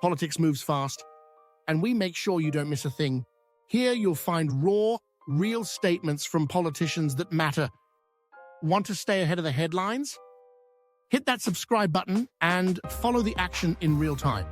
Politics moves fast, and we make sure you don't miss a thing. Here you'll find raw, real statements from politicians that matter. Want to stay ahead of the headlines? Hit that subscribe button and follow the action in real time.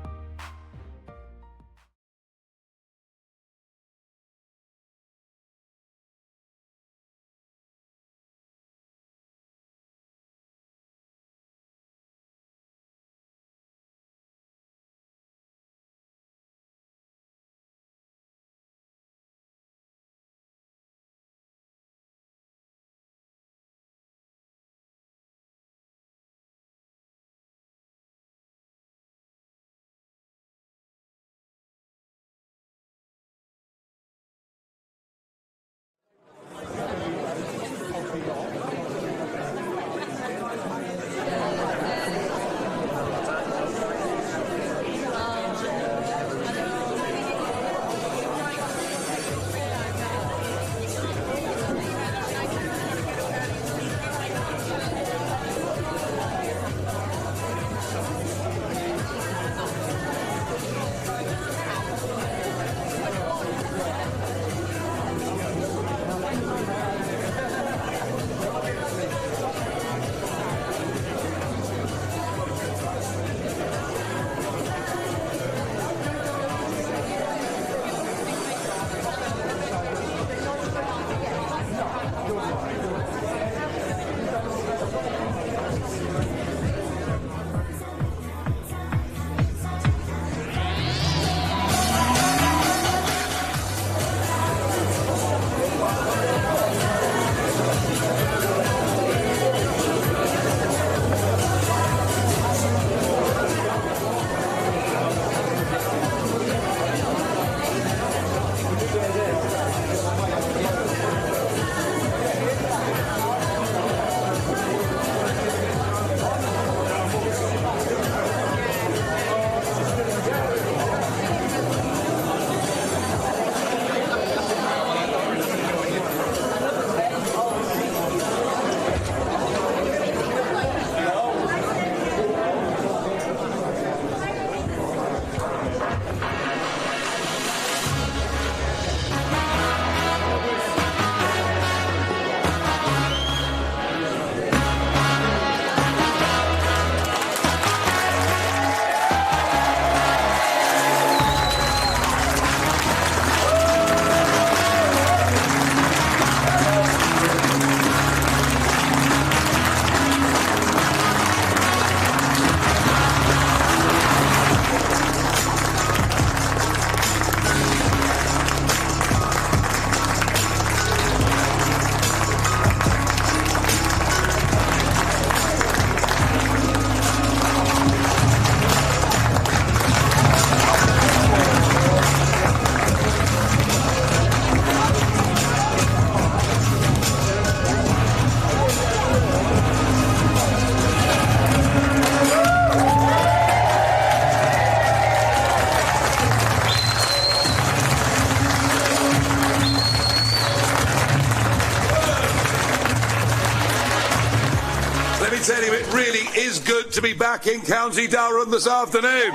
tell you, it really is good to be back in County Durham this afternoon.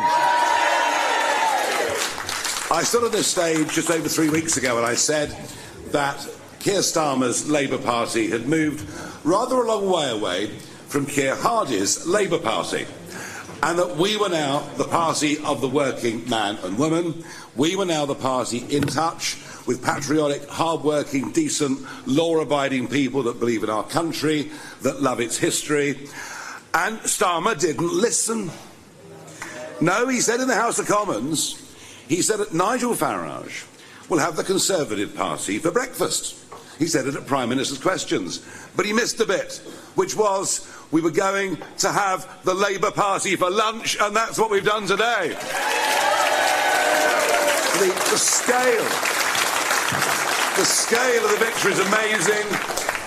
I stood on this stage just over 3 weeks ago and I said that Keir Starmer's Labour Party had moved rather a long way away from Keir Hardie's Labour Party, and that we were now the party of the working man and woman. We were now the party in touch with patriotic, hard-working, decent, law-abiding people that believe in our country, that love its history. And Starmer didn't listen. No, he said in the House of Commons, he said that Nigel Farage will have the Conservative Party for breakfast. He said it at Prime Minister's Questions. But he missed a bit, which was we were going to have the Labour Party for lunch, and that's what we've done today. The scale of the victory is amazing.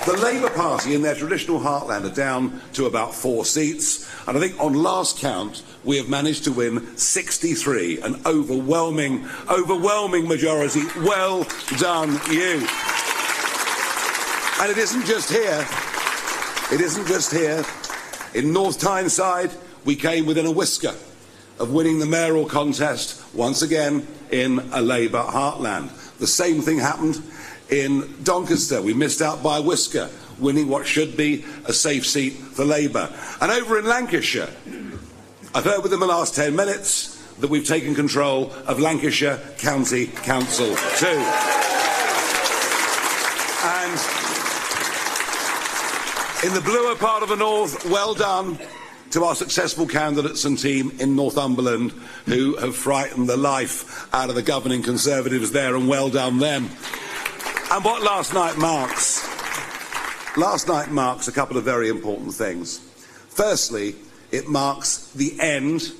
The Labour Party in their traditional heartland are down to about 4 seats, and I think on last count we have managed to win 63, an overwhelming majority. Well done, you. And it isn't just here. It isn't just here. In North Tyneside, we came within a whisker of winning the mayoral contest once again in a Labour heartland. The same thing happened in Doncaster. We missed out by a whisker, winning what should be a safe seat for Labour. And over in Lancashire, I've heard within the last 10 minutes that we've taken control of Lancashire County Council too. And in the bluer part of the north, well done to our successful candidates and team in Northumberland who have frightened the life out of the governing Conservatives there, and well done them. And what last night marks a couple of very important things. Firstly, it marks the end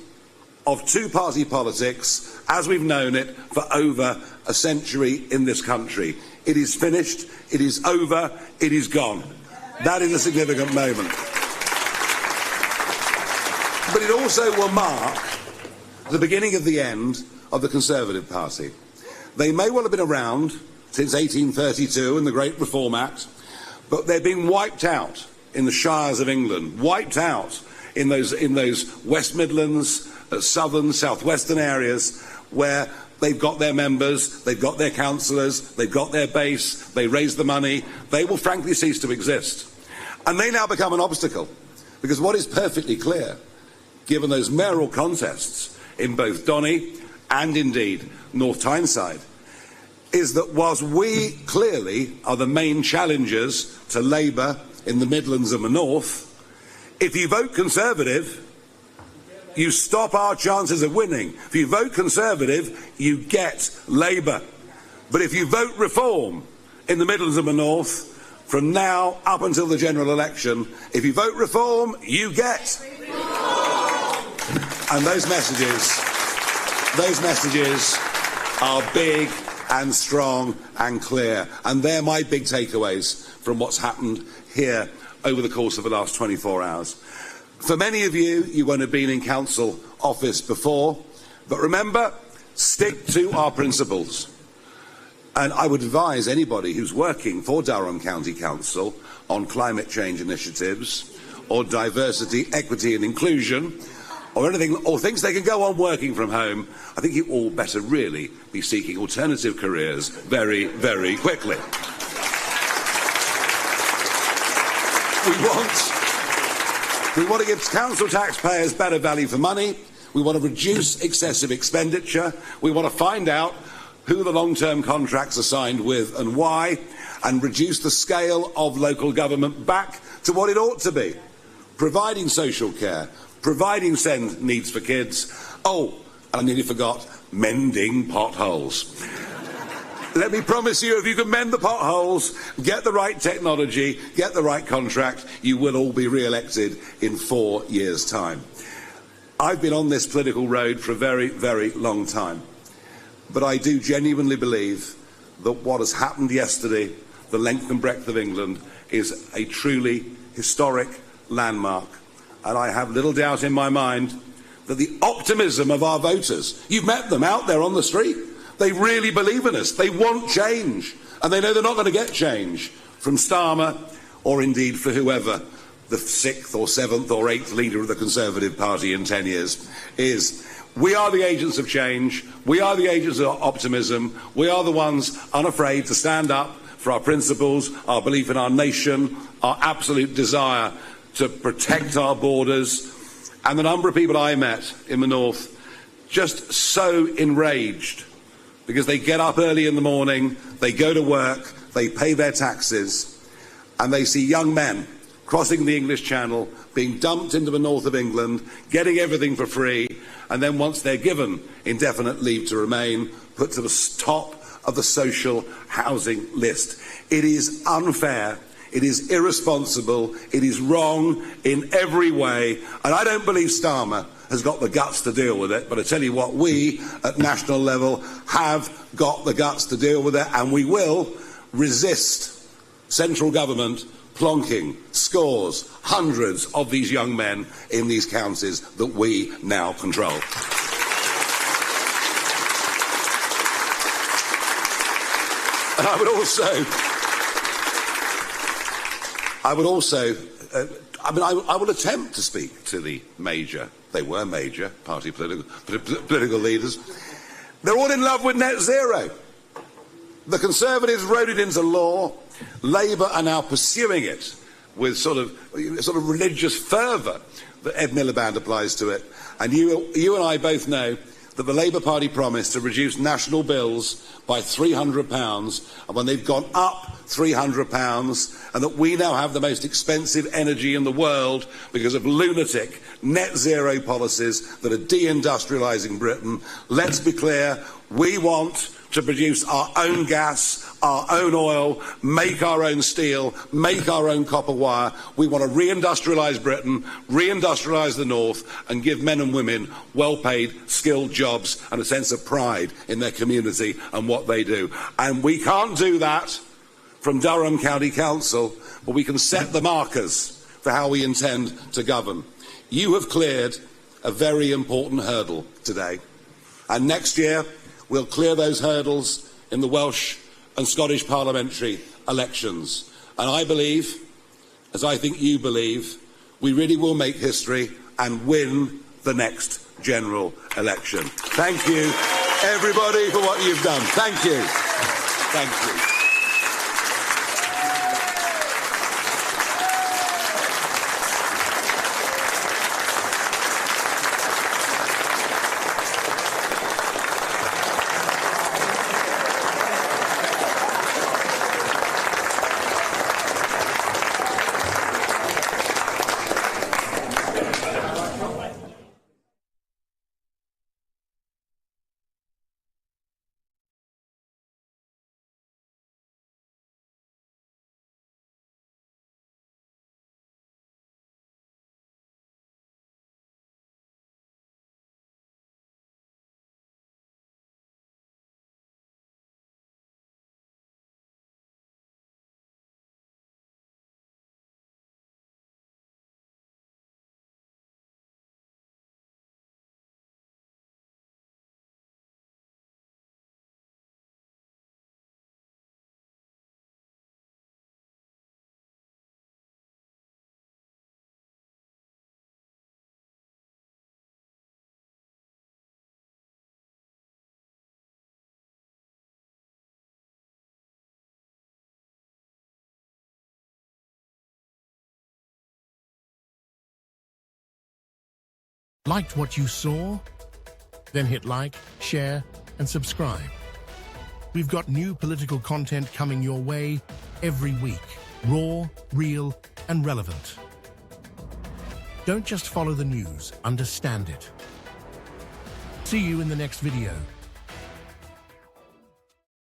of two-party politics as we've known it for over a century in this country. It is finished, it is over, it is gone. That is a significant moment. But it also will mark the beginning of the end of the Conservative Party. They may well have been around since 1832 and the Great Reform Act, but they've been wiped out in the shires of England, wiped out in those West Midlands, southern, southwestern areas where they've got their members, they've got their councillors, they've got their base, they raise the money. They will frankly cease to exist. And they now become an obstacle, because what is perfectly clear, given those mayoral contests in both Donny and indeed North Tyneside, is that whilst we clearly are the main challengers to Labour in the Midlands and the North, if you vote Conservative, you stop our chances of winning. If you vote Conservative, you get Labour. But if you vote Reform in the Midlands and the North, from now up until the general election, if you vote Reform, you get. And those messages are big and strong and clear. And they're my big takeaways from what's happened here over the course of the last 24 hours. For many of you, you won't have been in council office before, but remember, stick to our principles. And I would advise anybody who's working for Durham County Council on climate change initiatives or diversity, equity and inclusion, or anything, or things they can go on working from home, I think you all better really be seeking alternative careers very, very quickly. We want to give council taxpayers better value for money. We want to reduce excessive expenditure. We want to find out who the long-term contracts are signed with and why, and reduce the scale of local government back to what it ought to be. Providing social care, providing SEND needs for kids. Oh, and I nearly forgot, mending potholes. Let me promise you, if you can mend the potholes, get the right technology, get the right contract, you will all be re-elected in 4 years' time. I've been on this political road for a very, very long time, but I do genuinely believe that what has happened yesterday, the length and breadth of England, is a truly historic landmark. And I have little doubt in my mind that the optimism of our voters, you've met them out there on the street, they really believe in us. They want change. And they know they're not going to get change from Starmer or indeed for whoever the 6th or 7th or 8th leader of the Conservative Party in 10 years is. We are the agents of change. We are the agents of optimism. We are the ones unafraid to stand up for our principles, our belief in our nation, our absolute desire to protect our borders. And the number of people I met in the north just so enraged because they get up early in the morning, they go to work, they pay their taxes, and they see young men crossing the English Channel, being dumped into the north of England, getting everything for free, and then once they're given indefinite leave to remain, put to the top of the social housing list. It is unfair. It is irresponsible. It is wrong in every way. And I don't believe Starmer has got the guts to deal with it. But I tell you what, we at national level have got the guts to deal with it. And we will resist central government plonking scores, hundreds of these young men in these counties that we now control. And I will attempt to speak to the major they were major party political leaders, they're all in love with net zero. The Conservatives wrote it into law. Labour are now pursuing it with sort of religious fervour that Ed Miliband applies to it. And you and I both know that the Labour Party promised to reduce national bills by £300, and when they've gone up £300, and that we now have the most expensive energy in the world because of lunatic net zero policies that are deindustrialising Britain. Let's be clear, we want to produce our own gas, our own oil, make our own steel, make our own copper wire. We want to reindustrialise Britain, reindustrialise the North, and give men and women well-paid, skilled jobs and a sense of pride in their community and what they do. And we can't do that from Durham County Council, but we can set the markers for how we intend to govern. You have cleared a very important hurdle today, and next year we'll clear those hurdles in the Welsh and Scottish parliamentary elections. And I believe, as I think you believe, we really will make history and win the next general election. Thank you, everybody, for what you've done. Thank you. Thank you. Liked what you saw? Then hit like, share, and subscribe. We've got new political content coming your way every week. Raw, real, and relevant. Don't just follow the news, understand it. See you in the next video.